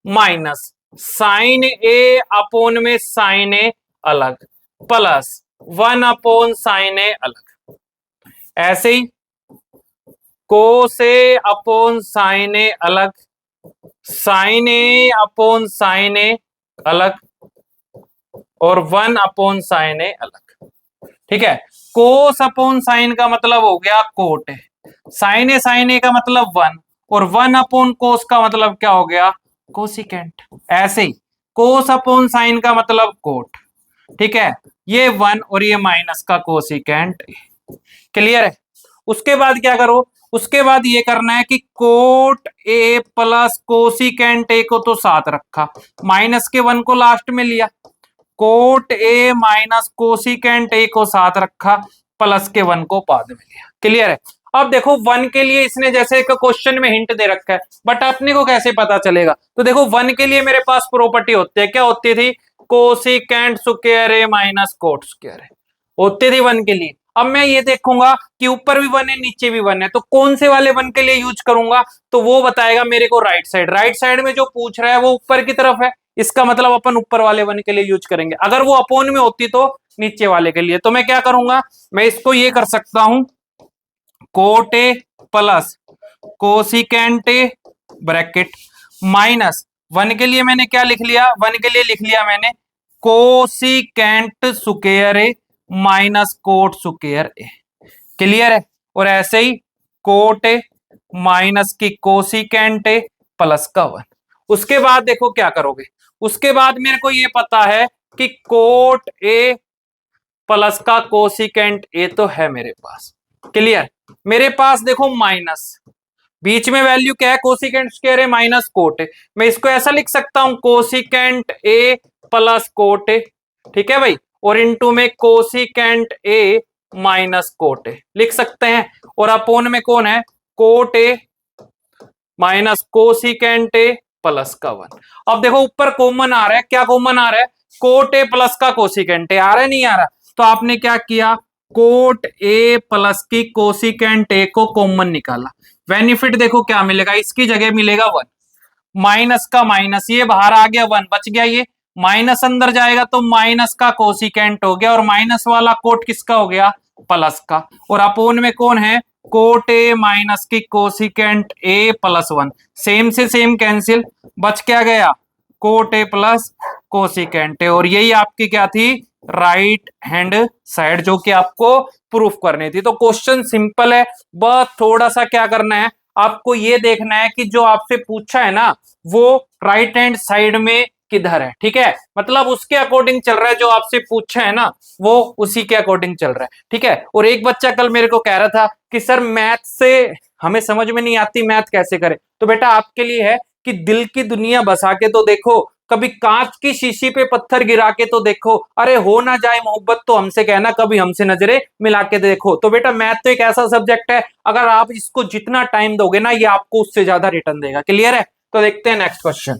[SPEAKER 1] माइनस साइन ए अपोन में साइन ए अलग, प्लस 1 अपोन साइन ए अलग। ऐसे ही कोस ए अपोन साइन ए अलग, साइन ए अपोन साइन ए अलग, और 1 अपोन साइन ए अलग। ठीक है, कोस अपोन साइन का मतलब हो गया कोट है, साइन ए का मतलब 1, और 1 अपोन कोस का मतलब क्या हो गया, कोसिकेंट। ऐसे ही कोस अपोन साइन का मतलब कोट, ठीक है, ये 1 और ये माइनस का कोसिकेंट। क्लियर है। उसके बाद क्या करो, उसके बाद ये करना है कि कोट ए प्लस कोसिकेंट ए को तो साथ रखा, माइनस के 1 को लास्ट में लिया, cot A minus cosecant A को साथ रखा, प्लस के 1 को बाद में लिया। क्लियर है। अब देखो 1 के लिए इसने जैसे एक क्वेश्चन में हिंट दे रखा है, बट अपने को कैसे पता चलेगा, तो देखो 1 के लिए मेरे पास प्रॉपर्टी होती है, क्या होती थी, cosecant square A minus cot square ए होती थी 1 के लिए। अब मैं ये देखूंगा कि ऊपर भी 1 है नीचे भी 1 है, तो कौन से वाले 1 के लिए यूज करूंगा, तो वो बताएगा मेरे को राइट साइड। राइट साइड में जो पूछ रहा है वो ऊपर की तरफ है, इसका मतलब अपन ऊपर वाले 1 के लिए यूज करेंगे। अगर वो अपोन में होती तो नीचे वाले के लिए। तो मैं क्या करूंगा, मैं इसको ये कर सकता हूं, cot A plus cosecant A bracket minus 1 के लिए मैंने क्या लिख लिया, 1 के लिए लिख लिया मैंने cosecant square A minus cot square A. Clear है। और ऐसे ही कोट ए माइनस की कोसिकेंट ए प्लस का 1। उसके बाद देखो क्या करोगे, उसके बाद मेरे को ये पता है कि कोट ए प्लस का कोसिकेंट ए तो है मेरे पास। क्लियर। मेरे पास देखो माइनस, बीच में वैल्यू क्या है, कोसिकेंट स्क्वायर है माइनस कोट है, मैं इसको ऐसा लिख सकता हूं cosecant A plus cot A. ठीक है भाई, और इनटू में cosecant A minus cot A लिख सकते हैं, और अपोन में कौन है, cot A minus cosecant A plus का 1। अब देखो ऊपर कॉमन आ रहा है, क्या कॉमन आ रहा है, कोट ए प्लस का कोसिकेंट ए आ रहा है, नहीं आ रहा, तो आपने क्या किया, कोट ए प्लस की कोसिकेंट ए को कॉमन निकाला। बेनिफिट देखो क्या मिलेगा, इसकी जगह मिलेगा 1, माइनस का माइनस ये बाहर आ गया, 1 बच गया, ये माइनस अंदर जाएगा तो माइनस का कोसिकेंट हो गया, और माइनस वाला कोट किसका हो गया, प्लस का, और अपोन में कौन है, कोट ए माइनस की कोसिकेंट ए प्लस 1, सेम से सेम कैंसिल, बच क्या गया, कोट ए प्लस कोसिकेंट ए। और यही आपकी क्या थी, राइट हैंड साइड, जो कि आपको प्रूफ करनी थी। तो क्वेश्चन सिंपल है, बस थोड़ा सा क्या करना है, आपको ये देखना है कि जो आपसे पूछा है ना वो राइट हैंड साइड में किधर है। ठीक है, मतलब उसके अकॉर्डिंग चल रहा है, जो आपसे पूछा है ना वो उसी के अकॉर्डिंग चल रहा है। ठीक है। और एक बच्चा कल मेरे को कह रहा था कि सर मैथ से हमें समझ में नहीं आती, मैथ कैसे करें, तो बेटा आपके लिए है कि दिल की दुनिया बसा के तो देखो, कभी कांच की शीशी पे पत्थर गिरा के तो देखो, अरे हो ना जाए मोहब्बत तो हमसे कहना, कभी हमसे नजरें मिला के देखो। तो बेटा मैथ तो एक ऐसा सब्जेक्ट है, अगर आप इसको जितना टाइम दोगे ना ये आपको उससे ज्यादा रिटर्न देगा। क्लियर है। तो देखते हैं नेक्स्ट क्वेश्चन।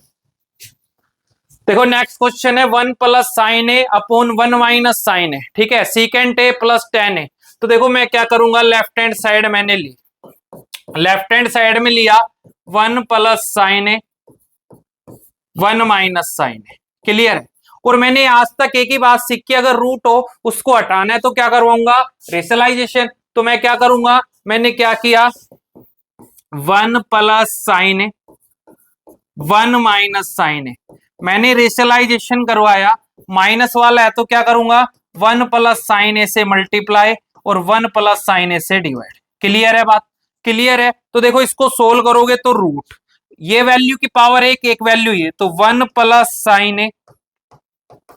[SPEAKER 1] देखो नेक्स्ट क्वेश्चन है 1 plus sine A upon 1 minus sine ए। ठीक है, सीकेंट ए प्लस टेन ए। तो देखो मैं क्या करूंगा, लेफ्ट हैंड साइड मैंने ली, लेफ्ट हैंड साइड में लिया 1 प्लस साइन ए 1 माइनस साइन ए। क्लियर है। और मैंने आज तक एक ही बात सीखी, अगर रूट हो उसको हटाना है तो क्या करवाऊंगा, रेशनलाइजेशन। तो मैं क्या करूंगा, मैंने क्या किया, 1 प्लस साइन ए 1 माइनस साइन ए, मैंने रेशनलाइजेशन करवाया, माइनस वाला है तो क्या करूंगा, 1 प्लस साइन ए से मल्टीप्लाई और 1 प्लस साइन ए से डिवाइड। क्लियर है बात, क्लियर है। तो देखो इसको सोल्व करोगे तो रूट, ये वैल्यू की पावर एक वैल्यू ये, तो 1 प्लस साइन ए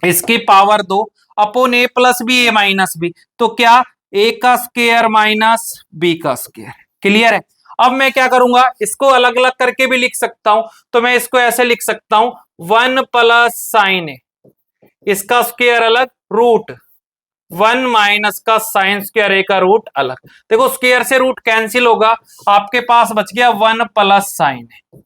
[SPEAKER 1] इसकी पावर 2 अपॉन ए प्लस बी ए माइनस बी, तो क्या ए का स्क्वायर माइनस बी का स्क्वायर। क्लियर है। अब मैं क्या करूंगा, इसको अलग अलग करके भी लिख सकता हूं, तो मैं इसको ऐसे लिख सकता हूं 1 प्लस साइन ए इसका स्क्वायर अलग, रूट 1 माइनस का साइन स्क्वायर ए का रूट अलग। देखो स्क्वायर से रूट कैंसिल होगा, आपके पास बच गया 1 प्लस साइन ए।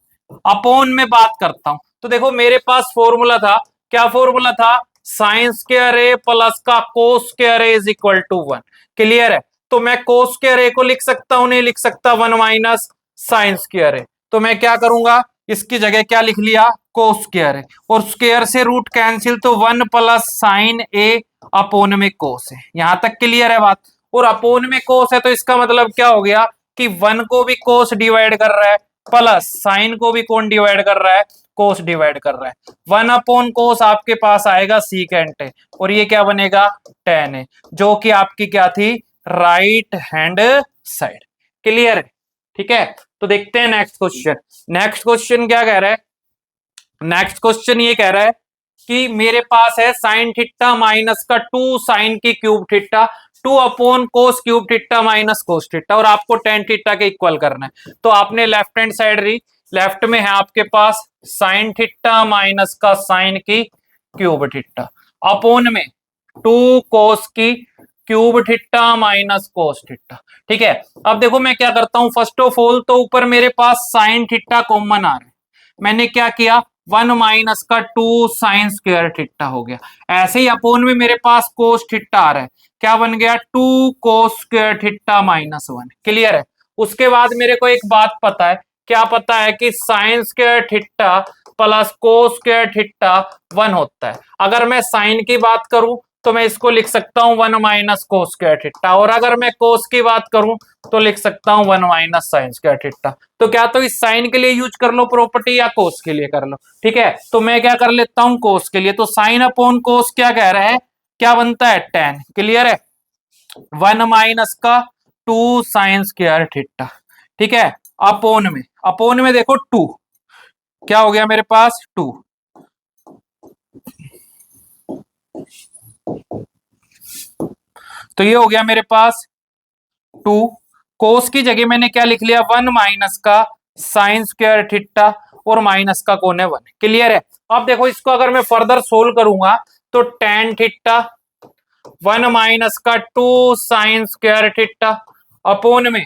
[SPEAKER 1] अपॉन में बात करता हूं, तो देखो मेरे पास फॉर्मूला था, क्या फॉर्मूला था, साइन स्क्वायर ए प्लस का cos square A is equal to 1। Clear है? तो मैं कोस स्क्वायर ए को लिख सकता हूं, नहीं लिख सकता, 1 माइनस साइन स्क्वायर ए। तो मैं क्या करूंगा, इसकी जगह क्या लिख लिया, कोस स्क्वायर है, और स्क्वायर से रूट कैंसिल, तो 1 प्लस साइन ए अपोन में कोस है। यहां तक क्लियर है बात? और अपोन में कोस है तो इसका मतलब क्या हो गया कि 1 को भी कोस डिवाइड कर रहा है, प्लस साइन को भी कौन डिवाइड कर रहा है, कोस डिवाइड कर रहा है। 1 अपॉन कोस आपके पास आएगा सीकेंट है, और ये क्या बनेगा, टेन है, जो कि आपकी क्या थी, राइट हैंड साइड। क्लियर है? ठीक है, तो देखते हैं नेक्स्ट क्वेश्चन। नेक्स्ट क्वेश्चन क्या कह रहा है, नेक्स्ट क्वेश्चन ये कह रहा है कि मेरे पास है साइन थीटा माइनस का 2 साइन की cube theta 2 upon cos cube theta minus cos theta, और आपको टेन थीटा के इक्वल करना है। तो आपने लेफ्ट हैंड साइड ली, लेफ्ट में है आपके पास साइन थीटा माइनस का साइन की क्यूब थीटा अपॉन में 2 कोस की cube theta minus cos theta. ठीक है, अब देखो मैं क्या करता हूं, फर्स्ट ऑफ ऑल तो ऊपर मेरे पास साइन थीटा कॉमन आ रहा है, मैंने क्या किया, 1 माइनस का 2 साइन स्क्वायर थीटा हो गया। ऐसे ही अपोन में मेरे पास कोस थीटा आ रहा है, क्या बन गया, 2 कोस स्क्वायर थीटा माइनस 1। क्लियर है? उसके बाद मेरे को एक बात पता है, क्या पता है कि sign square theta plus cos square theta 1 होता है। अगर मैं साइन की बात करूं तो मैं इसको लिख सकता हूं 1 माइनस कोस स्क्वायर थीटा, और अगर मैं कोस की बात करूं तो लिख सकता हूं 1 माइनस साइन स्क्वायर थीटा। तो क्या तो इस साइन के लिए यूज कर लो प्रॉपर्टी, या कोस के लिए कर लो। ठीक है, तो मैं क्या कर लेता हूं, कोस के लिए, तो साइन अपॉन कोस क्या कह रहा है, क्या बनता है, टेन। क्लियर है? 1 माइनस का 2 साइन स्क्वायर थीटा। ठीक है, अपोन में देखो 2, क्या हो गया मेरे पास, 2, तो ये हो गया मेरे पास 2। कोस की जगह मैंने क्या लिख लिया, 1 माइनस का साइन स्क्वायर थीटा, और माइनस का कौन है, 1। क्लियर है? अब देखो इसको अगर मैं फर्दर सोल्व करूंगा तो टेन थीटा 1 माइनस का 2 साइन स्क्वायर थीटा अपोन में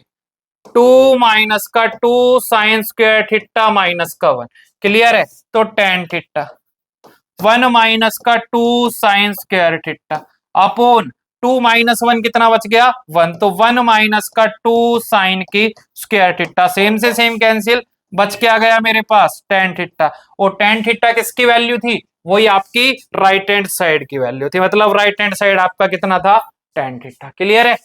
[SPEAKER 1] 2 माइनस का 2 साइन स्क्वायर थीटा माइनस का 1। क्लियर है? तो टेन थीटा 1 माइनस का 2 sign square theta upon 2 minus 1 कितना बच गया, 1, तो 1 माइनस का 2 साइन की स्क्वायर थीटा, सेम से सेम कैंसिल, बच के आ गया मेरे पास टेन थीटा। और टेन थीटा किसकी वैल्यू थी, वही आपकी राइट हैंड साइड की वैल्यू थी, मतलब राइट हैंड साइड आपका कितना था, टेन थीटा। क्लियर है?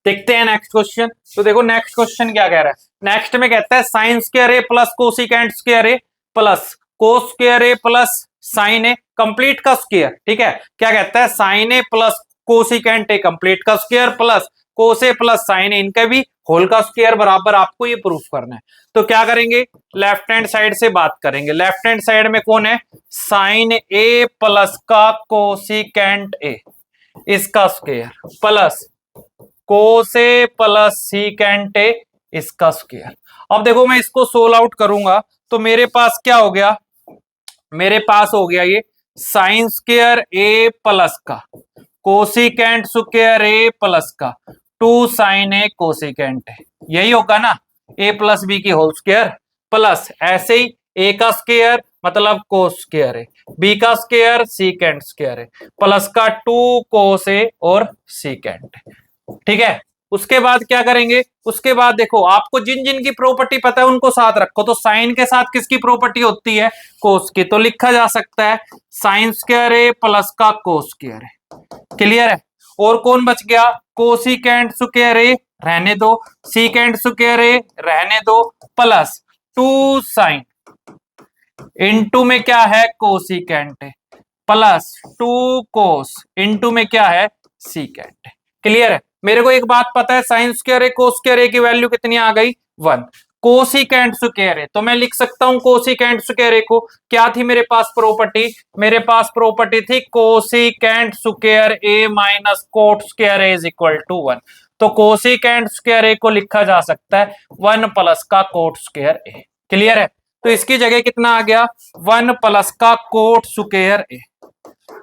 [SPEAKER 1] देखते हैं नेक्स्ट क्वेश्चन। तो देखो नेक्स्ट क्वेश्चन क्या कह रहा है, नेक्स्ट में कहता है sine square A plus cosecant square A plus cos square A plus sine A complete का स्क्वायर। ठीक है, क्या कहता है, sine A plus cosecant A complete का square plus cos A plus sine A, इनका भी होल का स्क्वायर बराबर आपको ये प्रूफ करना है। तो क्या करेंगे, लेफ्ट हैंड साइड से बात करेंगे। लेफ्ट हैंड साइड में कौन है, साइन ए प्लस का कोसिकेंट ए, इसका square plus cos A plus secant A, इसका स्क्वायर। अब देखो मैं इसको सोल्व आउट करूंगा तो मेरे पास क्या हो गया, मेरे पास हो गया ये साइन स्क्वायर ए प्लस का कोसिकेंट स्क्वायर ए प्लस का 2 साइन ए कोसिकेंट ए, यही होगा ना, ए प्लस बी की होल स्क्वायर, प्लस ऐसे ही ए का स्क्वायर मतलब कोस स्क्वायर है, बी का स्क्वायर सीकेंट स्क्वायर है, प्लस का 2 कोस ए और सीकेंट। ठीक है, उसके बाद क्या करेंगे, उसके बाद देखो आपको जिन जिन की प्रॉपर्टी पता है उनको साथ रखो। तो साइन के साथ किसकी प्रॉपर्टी होती है, कोस की, तो लिखा जा सकता है साइन स्क्वायर ए प्लस का कोस स्क्वायर है। क्लियर है? और कौन बच गया, कोसिकेंट स्क्वायर ए रहने दो, सीकेंट स्क्वायर ए रहने दो, प्लस 2 साइन इनटू में क्या है, कोसिकेंट प्लस 2 कोस इनटू में क्या है, सीकेंट। क्लियर है? मेरे को एक बात पता है, साइन स्क्वायर ए कोस स्क्वायर ए की वैल्यू कितनी आ गई, 1। कोसिकेंट स्क्वायर ए, तो मैं लिख सकता हूं कोसिकेंट स्क्वायर ए को, क्या थी मेरे पास प्रॉपर्टी, मेरे पास प्रॉपर्टी थी cosecant square A minus cot square A is equal to 1। तो कोसिकेंट स्क्वायर ए को लिखा जा सकता है 1 प्लस का कोट स्क्वायर ए। क्लियर है? तो इसकी जगह कितना आ गया, 1 प्लस का कोट स्क्वायर ए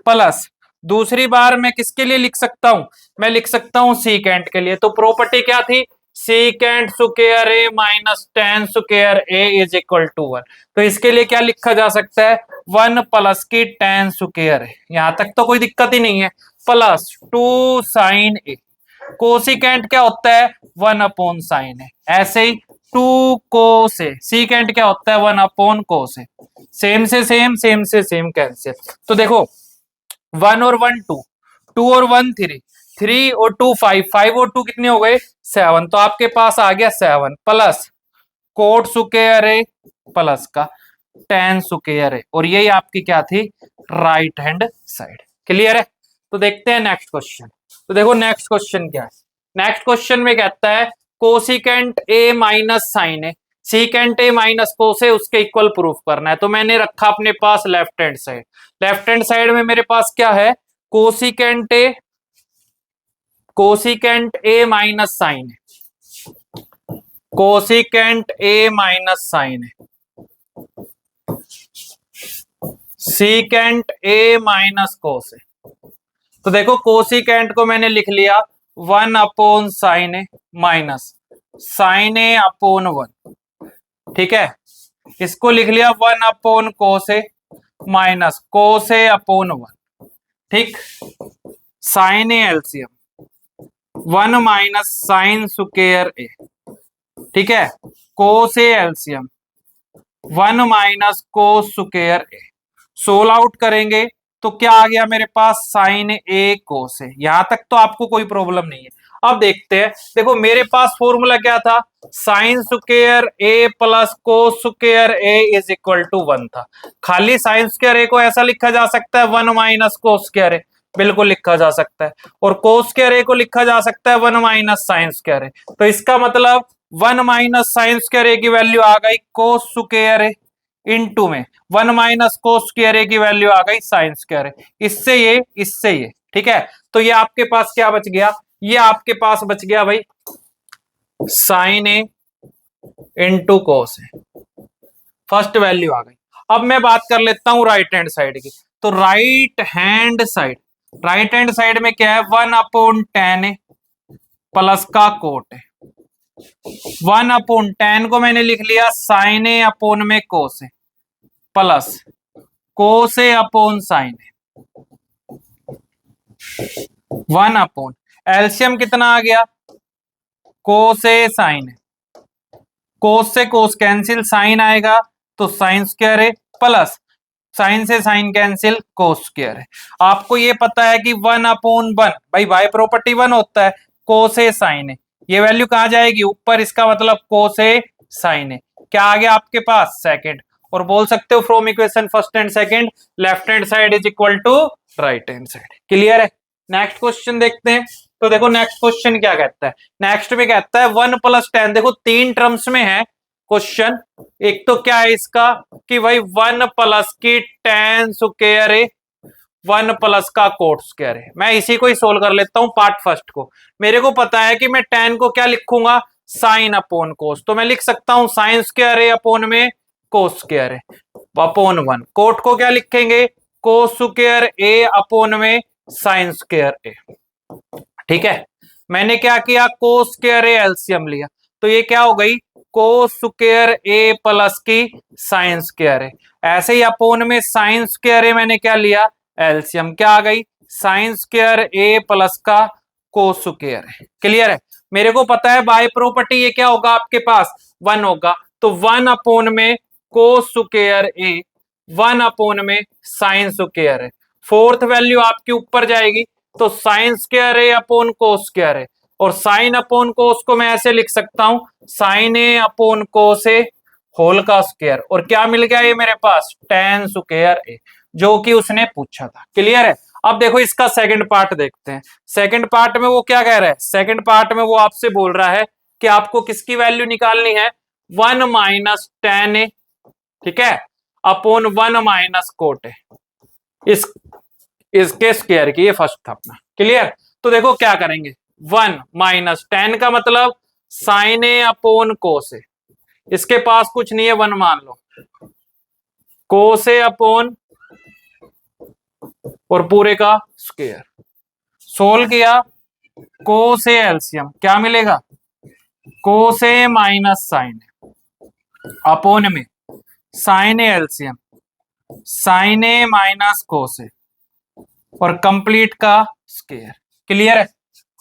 [SPEAKER 1] प्लस दूसरी बार मैं किसके लिए लिख सकता हूं, मैं लिख सकता हूं सीकेंट के लिए। तो प्रॉपर्टी क्या थी, secant square A minus tan square A is equal to 1। तो इसके लिए क्या लिखा जा सकता है, 1 प्लस की टेन स्क्वायर ए, यहां तक तो कोई दिक्कत ही नहीं है, प्लस 2 साइन ए। कोसिकेंट क्या होता है, 1 अपॉन साइन ए। ऐसे ही 2 कोस ए, सीकेंट क्या होता है, 1 अपॉन कोस ए। सेम से सेम, सेम से सेम कैंसिल। तो देखो 1 और 1 2, 2 और 1 3, 3 और 2 5, 5 और 2 कितने हो गए 7। तो आपके पास आ गया 7 प्लस कोट स्क्वायर है प्लस का टेन स्क्वायर है, और यही आपकी क्या थी, राइट हैंड साइड। क्लियर है। तो देखते हैं नेक्स्ट क्वेश्चन। तो देखो नेक्स्ट क्वेश्चन क्या है। नेक्स्ट क्वेश्चन में कहता है cosecant A minus sine A secant A minus cos है उसके इक्वल प्रूफ करना है। तो मैंने रखा अपने पास left hand side. Left hand side में मेरे पास क्या है, कोसिकेंट ए माइनस साइन है, कोसिकेंट ए माइनस साइन है, सीकेंट ए माइनस कोस है। तो देखो कोसिकेंट को मैंने लिख लिया 1 upon sine A minus sine A upon 1, ठीक है। इसको लिख लिया 1 upon cos A minus cos A upon 1, ठीक। Sine A LCM 1 minus sine square ए, ठीक है। Cos A LCM 1 minus cos square A. Solve out करेंगे तो क्या आ गया मेरे पास, साइन ए कोस ए। यहां तक तो आपको कोई प्रॉब्लम नहीं है। अब देखते हैं, देखो मेरे पास फॉर्मूला क्या था, sine square A plus cos square A is equal to 1 था। खाली साइन स्क्वायर ए को ऐसा लिखा जा सकता है 1 माइनस कोस स्क्वायर ए, बिल्कुल लिखा जा सकता है। और कोस स्क्वायर ए को लिखा जा सकता है 1 माइनस साइन स्क्वायर ए। तो इसका मतलब 1 माइनस साइन स्क्वायर ए की वैल्यू आ गई कोस स्क्वायर ए, इनटू में 1 माइनस कोस स्क्वायर ए की वैल्यू आ गई साइन स्क्वायर ए। इससे ये, ठीक है। तो ये आपके पास क्या बच गया, ये आपके पास बच गया भाई साइन ए इंटू कोस ए, फर्स्ट वैल्यू आ गई। अब मैं बात कर लेता हूं राइट हैंड साइड की। तो राइट हैंड साइड में क्या है, 1 अपॉन टेन ए प्लस का कोट है। 1 अपॉन टेन को मैंने लिख लिया साइन ए अपॉन में कोस A plus cos A upon sine A, 1 upon LCM कितना आ गया, कोस ए साइन ए, कोस से कोस कैंसिल, साइन आएगा तो साइन स्क्वायर है प्लस साइन से साइन कैंसिल कोस स्क्वायर है। आपको ये पता है कि 1 अपॉन 1 भाई बाय प्रॉपर्टी 1 होता है, कोस ए साइन है। ये वैल्यू कहां जाएगी ऊपर, इसका मतलब कोस ए साइन है। क्या आ गया आपके पास, सेकंड। और बोल सकते हो from equation first and second left hand side is equal to right hand side. Clear है। नेक्स्ट क्वेश्चन देखते हैं। तो देखो नेक्स्ट क्वेश्चन क्या कहता है, नेक्स्ट में कहता है 1 प्लस टेन। देखो 3 टर्म्स में है क्वेश्चन। एक तो क्या है इसका कि भाई 1 प्लस की टेन स्क्वायर है, 1 प्लस का कोट स्क्वायर है। मैं इसी को ही सोल्व कर लेता हूं पार्ट फर्स्ट को। मेरे को पता है कि मैं टेन को क्या लिखूंगा, साइन अपॉन कोस। तो मैं लिख सकता हूं साइन स्क्वायर है अपॉन में कोस स्क्वायर है अपॉन 1। कोट को क्या लिखेंगे, कोस स्क्वायर ए अपॉन में साइन स्क्वायर ए, ठीक है। मैंने क्या किया, कोस स्क्वायर ए एलसीएम लिया, तो ये क्या हो गई, कोस स्क्वायर ए प्लस की साइन स्क्वायर ए। ऐसे ही अपोन में साइन स्क्वायर ए मैंने क्या लिया, एलसीएम, क्या आ गई, साइन स्क्वायर ए प्लस का कोस स्क्वायर ए। क्लियर है। मेरे को पता है बाय प्रॉपर्टी ये क्या होगा आपके पास, 1 होगा। तो 1 अपोन में कोस स्क्वायर ए, 1 अपोन में साइन स्क्वायर ए। फोर्थ वैल्यू आपके ऊपर जाएगी, तो साइन स्क्वायर ए अपॉन कोस स्क्वायर ए। और साइन अपॉन कोस को मैं ऐसे लिख सकता हूं, sine A upon cos A whole का स्क्वायर। और क्या मिल गया ये मेरे पास, टेन स्क्वायर ए, जो कि उसने पूछा था। क्लियर है। अब देखो इसका सेकंड पार्ट देखते हैं। सेकंड पार्ट में वो क्या कह रहा है, सेकंड पार्ट में वो आपसे बोल रहा है कि आपको किसकी वैल्यू निकालनी है, 1 माइनस टेन ए, ठीक है, अपॉन 1 माइनस कोट ए, इसके स्क्वायर की। ये फर्स्ट था अपना। क्लियर। तो देखो क्या करेंगे, 1 माइनस टेन का मतलब साइन ए अपॉन कोस ए, इसके पास कुछ नहीं है 1 मान लो, कोस ए अपॉन और पूरे का स्क्वायर। सोल्व किया, कोस ए एलसीएम क्या मिलेगा, cos A minus sine upon में sine A LCM sine A minus cos A और कंप्लीट का स्क्वायर। क्लियर है?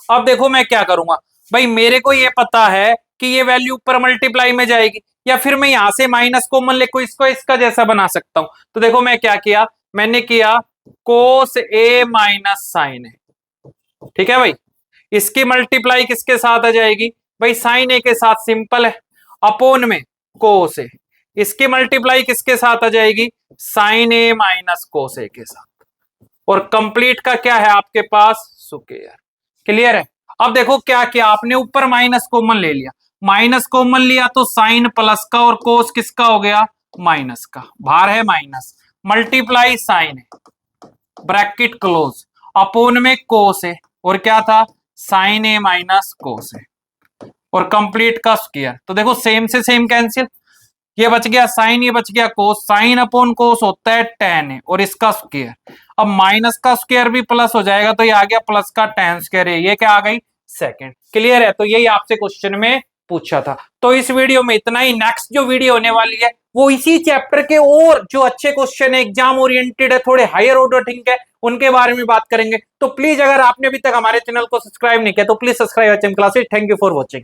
[SPEAKER 1] अब देखो मैं क्या करूंगा भाई, मेरे को ये पता है कि ये वैल्यू ऊपर मल्टीप्लाई में जाएगी, या फिर मैं यहां से माइनस कॉमन लेको इसको इसका जैसा बना सकता हूं। तो देखो मैं क्या किया, मैंने किया कोस ए माइनस साइन ए। ठीक है भाई, इसकी मल्टीप्लाई किसके साथ आ जाएगी भाई, साइन ए के साथ, सिंपल है, अपोन में कोस ए। इसकी मल्टीप्लाई किसके साथ आ जाएगी, साइन ए माइनस कोस ए के साथ, और कंप्लीट का क्या है आपके पास, स्क्वायर। क्लियर है? अब देखो क्या किया आपने, ऊपर माइनस कॉमन ले लिया, माइनस कॉमन लिया तो साइन प्लस का और कोस किसका हो गया, माइनस का, बाहर है माइनस, मल्टीप्लाई साइन है ब्रैकेट क्लोज अपोन में कोस है, और क्या था, साइन ए माइनस कोस है, और कंप्लीट का स्क्वायर। तो देखो सेम से सेम कैंसिल, ये बच गया साइन, ये बच गया कोस, साइन अपॉन कोस होता है टेन है, और इसका स्क्वायर, अब माइनस का स्क्वायर भी प्लस हो जाएगा तो ये आ गया प्लस का टेन स्क्वायर है, ये क्या आ गई, सेकंड। क्लियर है? तो यही आपसे क्वेश्चन में पूछा था। तो इस वीडियो में इतना ही। नेक्स्ट जो वीडियो होने वाली है वो इसी चैप्टर के और जो अच्छे क्वेश्चन है, एग्जाम ओरिएंटेड है, थोड़े हायर ऑर्डर थिंक है, उनके बारे में बात करेंगे। तो प्लीज अगर आपने अभी तक हमारे चैनल को सब्सक्राइब नहीं किया तो please subscribe channel classes. Thank you for watching.